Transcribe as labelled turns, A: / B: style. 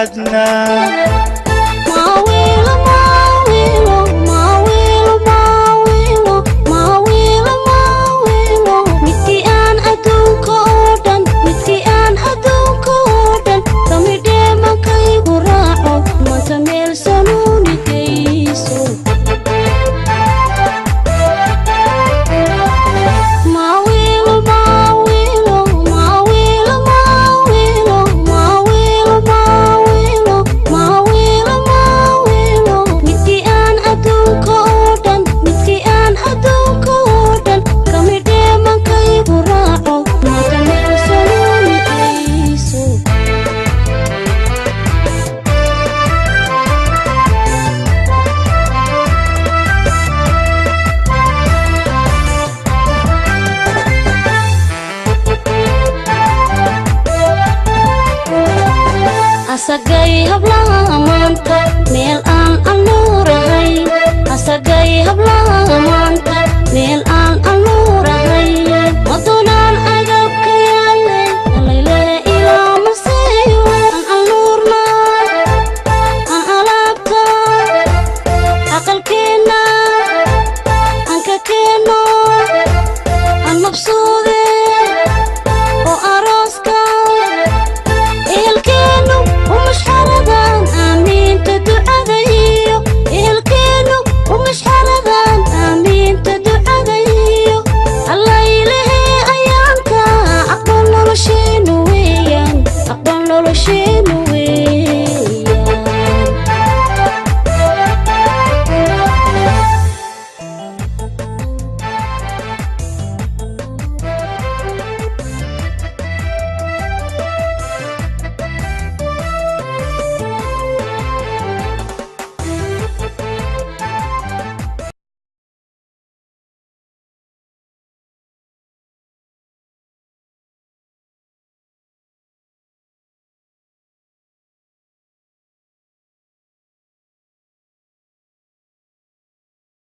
A: أدنى
B: asagay hablaha maanta meel aan anuurahay asagay hablaha maanta meel aan anuurahay wadunaan agabka yaale layla ilaa maseeyo aan anuurna aan alaabta aqalkeena aan ka keeno aan mabsuude oo arooska ehelkeenu ومش حردان آمين تدعذيو إلكينو ومش حردان آمين تدعذيو الله إلهي أيامك أقبل له شينو ويان أقبل له شينو ويان